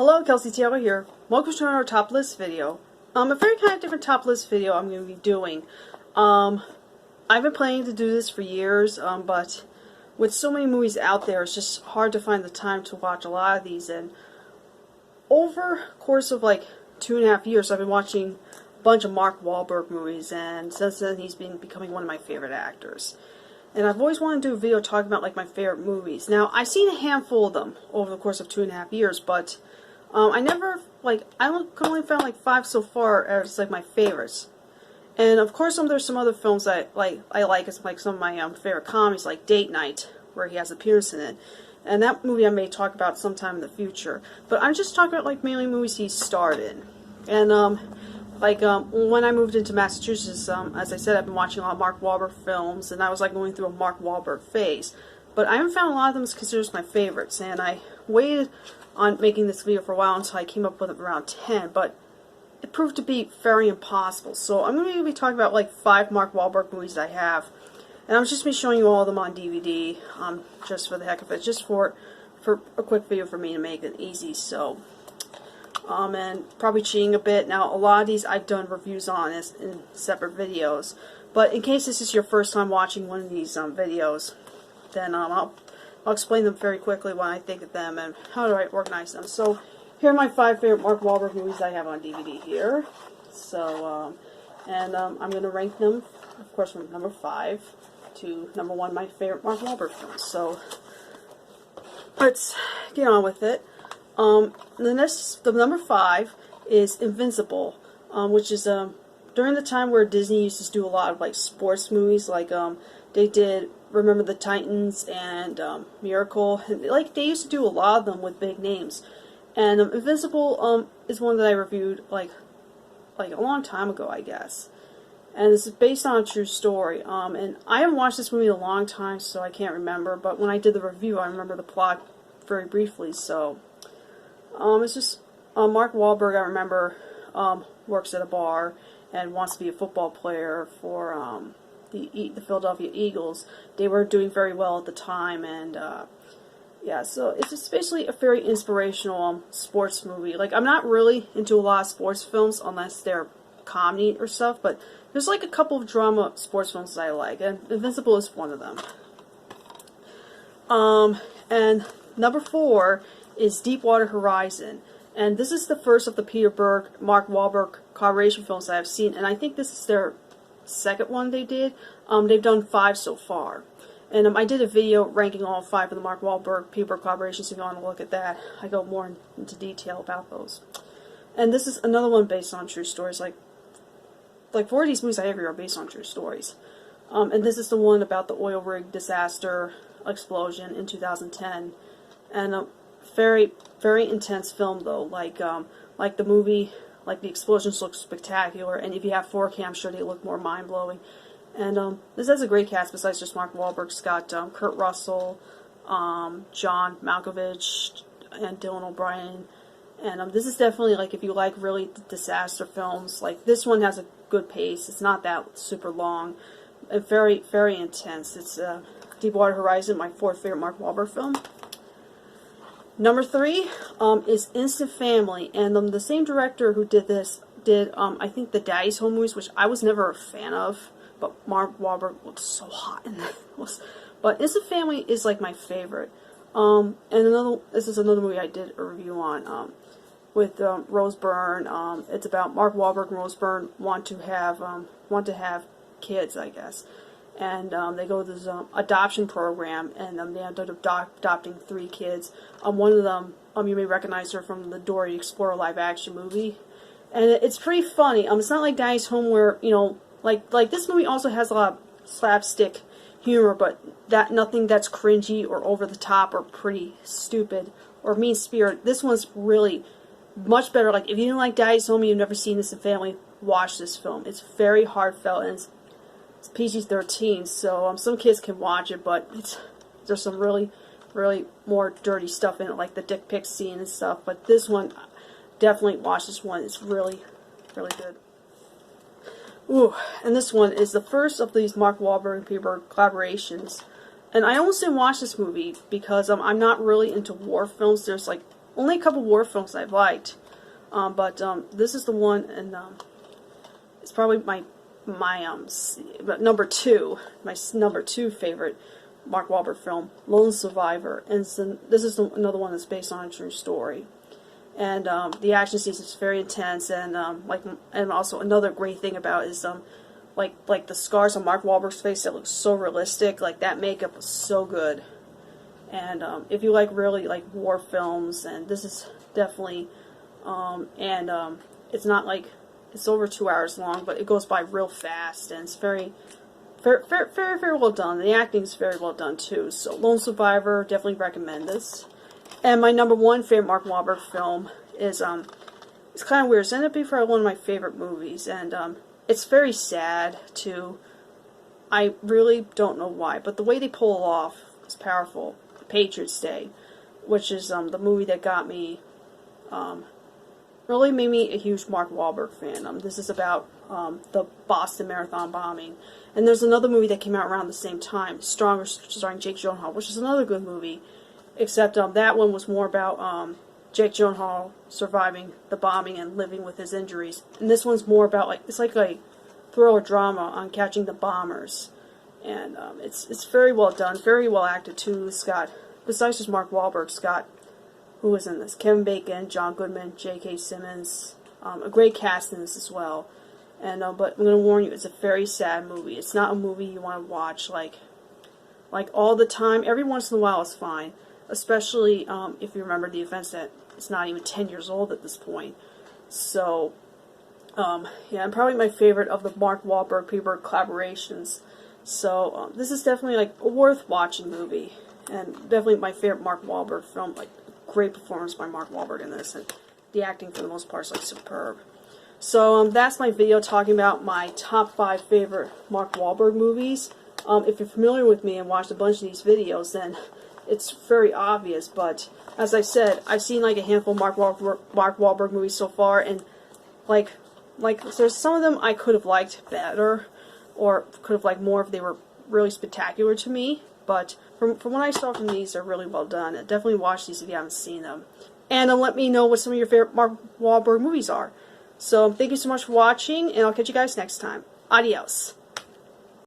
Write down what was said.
Hello, Kelsey Taylor here. Welcome to another top list video. A very kind of different top list video I'm going to be doing. I've been planning to do this for years, but with so many movies out there, it's just hard to find the time to watch a lot of these. And over the course of like 2.5 years, I've been watching a bunch of Mark Wahlberg movies, and since then he's been becoming one of my favorite actors. And I've always wanted to do a video talking about like my favorite movies. Now, I've seen a handful of them over the course of 2.5 years, but I only found like 5 so far as like my favorites. And of course, there's some other films that I like as like some of my favorite comedies, like Date Night, where he has an appearance in it. And that movie I may talk about sometime in the future. But I'm just talking about like mainly movies he starred in. And when I moved into Massachusetts, as I said, I've been watching a lot of Mark Wahlberg films, and I was like going through a Mark Wahlberg phase. But I haven't found a lot of them considered my favorites, and I waited on making this video for a while until I came up with around 10, but it proved to be very impossible. So I'm going to be talking about like 5 Mark Wahlberg movies I have, and I'm just going to be showing you all of them on DVD, just for the heck of it, just for a quick video for me to make it easy. So, and probably cheating a bit. Now, a lot of these I've done reviews on in separate videos, but in case this is your first time watching one of these videos, then I'll explain them very quickly when I think of them and how do I organize them. So here are my 5 favorite Mark Wahlberg movies I have on DVD here. So, I'm going to rank them, of course, from number 5 to number 1, my favorite Mark Wahlberg films. So let's get on with it. The number 5 is Invincible, which is during the time where Disney used to do a lot of like sports movies, like they did Remember the Titans and Miracle, and like they used to do a lot of them with big names. And Invincible is one that I reviewed like a long time ago, I guess. And this is based on a true story. And I haven't watched this movie in a long time, so I can't remember. But when I did the review, I remember the plot very briefly. So it's just Mark Wahlberg, I remember, works at a bar and wants to be a football player for the Philadelphia Eagles. They were doing very well at the time, and yeah, so it's just basically a very inspirational sports movie. Like, I'm not really into a lot of sports films unless they're comedy or stuff, but there's like a couple of drama sports films that I like, and Invincible is one of them. And number 4 is Deepwater Horizon, and this is the first of the Peter Berg, Mark Wahlberg collaboration films that I've seen, and I think this is their second one they did. They've done 5 so far. And I did a video ranking all 5 of the Mark Wahlberg Peter Berg collaborations. If you want to look at that, I go more into detail about those. And this is another one based on true stories. Like 4 of these movies I have here are based on true stories. And this is the one about the oil rig disaster explosion in 2010. And a very, very intense film though. Like the movie, like the explosions look spectacular, and if you have 4K, I'm sure they look more mind-blowing. And this has a great cast besides just Mark Wahlberg. It's got Kurt Russell, John Malkovich, and Dylan O'Brien. And this is definitely, like, if you like really disaster films, like this one has a good pace. It's not that super long. And very, very intense. It's Deepwater Horizon, my 4th favorite Mark Wahlberg film. Number 3 is Instant Family, and the same director who did this did, I think, the Daddy's Home movies, which I was never a fan of, but Mark Wahlberg looked so hot in that. But Instant Family is like my favorite. And this is another movie I did a review on with Rose Byrne. It's about Mark Wahlberg and Rose Byrne want to have kids, I guess. And they go to this adoption program, and they end up adopting 3 kids. One of them, you may recognize her from the Dora the Explorer live-action movie, and it's pretty funny. It's not like Daddy's Home where, you know, like this movie also has a lot of slapstick humor, but nothing that's cringy or over the top or pretty stupid or mean-spirited. This one's really much better. Like, if you didn't like Daddy's Home and you've never seen this in Family, watch this film. It's very heartfelt, and it's PG-13, so some kids can watch it, but there's some really, really more dirty stuff in it, like the dick pic scene and stuff. But this one, definitely watch this one. It's really, really good. Ooh, and this one is the first of these Mark Wahlberg and Peter Berg collaborations. And I almost didn't watch this movie because I'm not really into war films. There's like Only a couple war films I've liked, but this is the one, and it's probably my number two, my number two favorite Mark Wahlberg film, Lone Survivor, and this is another one that's based on a true story. And the action scenes is very intense, and and also another great thing about it is like the scars on Mark Wahlberg's face that look so realistic. Like that makeup was so good. And if you really like war films, and this is definitely it's not like it's over 2 hours long, but it goes by real fast, and it's very well done. The acting is very well done too. So Lone Survivor, definitely recommend this. And my number one favorite Mark Wahlberg film is it's kind of weird. It's ended up being probably one of my favorite movies, and it's very sad too. I really don't know why, but the way they pull it off is powerful. Patriots Day, which is the movie that got me, really made me a huge Mark Wahlberg fan. This is about the Boston Marathon bombing, and there's another movie that came out around the same time, Stronger, starring Jake Gyllenhaal, which is another good movie, except that one was more about Jake Gyllenhaal surviving the bombing and living with his injuries, and this one's more about it's like a thriller drama on catching the bombers. And it's very well done, very well acted too. It's got, besides just Mark Wahlberg, Scott, who was in this, Kevin Bacon, John Goodman, J.K. Simmons, a great cast in this as well. And but I'm going to warn you, it's a very sad movie. It's not a movie you want to watch like all the time. Every once in a while is fine, especially if you remember the events that it's not even 10 years old at this point. So yeah, and probably my favorite of the Mark Wahlberg Peter collaborations. So this is definitely a worth watching movie, and definitely my favorite Mark Wahlberg film. Great performance by Mark Wahlberg in this, and the acting for the most part is superb. So that's my video talking about my top 5 favorite Mark Wahlberg movies. If you're familiar with me and watched a bunch of these videos, then it's very obvious. But as I said, I've seen a handful of Mark Wahlberg movies so far, and there's some of them I could have liked better, or could have liked more if they were really spectacular to me. But from what I saw from these, they're really well done. And definitely watch these if you haven't seen them. And let me know what some of your favorite Mark Wahlberg movies are. So thank you so much for watching, and I'll catch you guys next time. Adios.